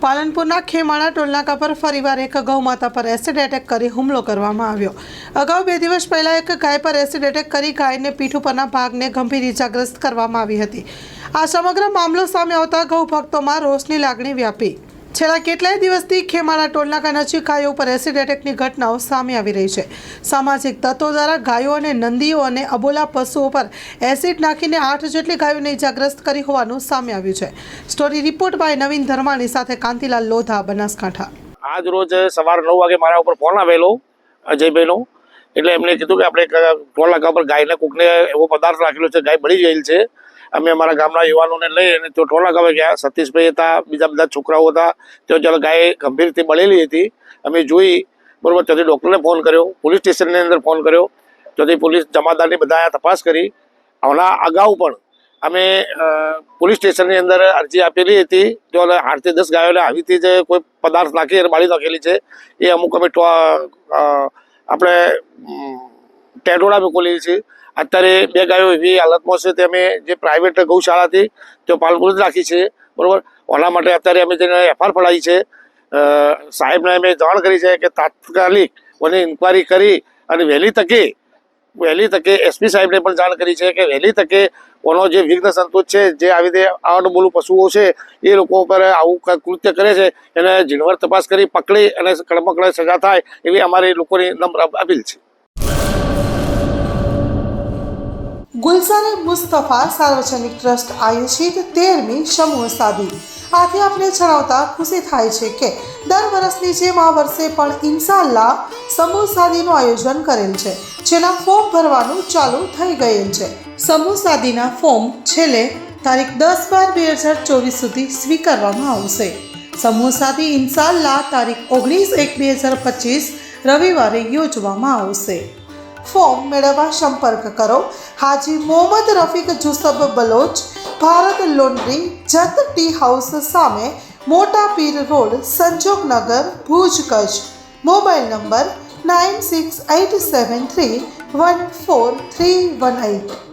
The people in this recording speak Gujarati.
પાલનપુરના ખેમાળા ટોલનાકા પર ફરીવાર એક ગૌમાતા પર એસિડ એટેક કરી હુમલો કરવામાં આવ્યો। અગાઉ 2 દિવસ પહેલા એક ગાય પર એસિડ એટેક કરી ગાયને પીઠ ઉપરના ભાગને ગંભીર ઇજાગ્રસ્ત કરવામાં આવી હતી। આ સમગ્ર મામલો સામે આવતા ગૌ ભક્તોમાં રોષની લાગણી વ્યાપી। છેલ્લા કેટલાય દિવસથી ખેમાળા ટોલનાકા નજીક ગાયો પર એસિડ એટેકની ઘટનાઓ સામે આવી રહી છે। સામાજિક તત્વો દ્વારા ગાયો અને નંદીઓ અને અબોલા પશુઓ પર એસિડ નાખીને 8 જેટલી ગાયોને ઇજાગ્રસ્ત કરી હોવાનું સામે આવ્યું છે। સ્ટોરી રિપોર્ટ બાય નવીન ધર્માણી સાથે કાંતિલાલ લોધા, બનાસકાંઠા। આજ રોજ સવારે 9 વાગે મારા ઉપર ફોન આવેલો અજયભાઈનો। એટલે એમણે કીધું કે આપણે ટોલનાકા પર ગાયને કોકને એવો પદાર્થ રાખેલો છે, ગાય બળી ગયેલ છે। અમે અમારા ગામના યુવાનોને લઈ અને તો ટોલનાકા પર ગયા। સતીશભાઈ હતા, બીજા બધા છોકરાઓ હતા। તો જ્યારે ગાય ગંભીર રીતે બળેલી હતી અમે જોઈ, બરોબર। ત્યાંથી ડૉક્ટરને ફોન કર્યો, પોલીસ સ્ટેશનની અંદર ફોન કર્યો, ત્યાંથી પોલીસ જમાદારની બધા તપાસ કરી। આના અગાઉ પણ અમે પોલીસ સ્ટેશનની અંદર અરજી આપેલી હતી। તો 8 થી 10 ગાયોને આવી રીતે જે કોઈ પદાર્થ નાખી બાળી નાખેલી છે એ અમુક અમે આપણે ટેટોડા મોકલી છે। અત્યારે 2 ગાયો એવી હાલતમાં છે તે અમે જે પ્રાઇવેટ ગૌશાળા હતી તે પાલનપુર જ રાખી છે, બરાબર। ઓના માટે અત્યારે અમે જેને એફઆઈઆર ફડાવી છે, સાહેબને અમે જાણ કરી છે કે તાત્કાલિક ઓની ઇન્કવાયરી કરી અને વહેલી તકે એસપી સાહેબને પણ જાણ કરી છે કે વહેલી તકે ઓનો જે વિઘ્ન સંતોષ છે, જે આવી રીતે આડબોલું પશુઓ છે એ લોકો ઉપર આવું કૃત્ય કરે છે એને ઝીણવટ તપાસ કરી પકડી અને કડક સજા થાય એવી અમારી લોકોની નમ્ર અપીલ છે। ગુલઝાર મુસ્તફા સાર્વજનિક ટ્રસ્ટ આયોજિત 13મી સમૂહ સાદી। આથી આપણે જણાવતા ખુશી થાય છે કે દર વર્ષની જેમ આ વર્ષે પણ ઇન્શાઅલ્લાહ સમૂહ સાદીનું આયોજન કરેલ છે, જેના ફોર્મ ભરવાનું ચાલુ થઈ ગયેલ છે। સમૂહ સાદીના ફોર્મ છેલ્લે તારીખ 10/12/2024 સુધી સ્વીકારવામાં આવશે। સમૂહ સાદી ઇન્શાઅલ્લાહ તારીખ 19/1/2025 રવિવારે યોજવામાં આવશે। ફોર્મ મેળવવા સંપર્ક કરો Haji Mohammad Rafiq Jusab Baloch, Bharat laundry, Jat tea house સામે, Mota Pir road, Sanjognagar, Bhuj, Kutch. Mobile number 9687314318।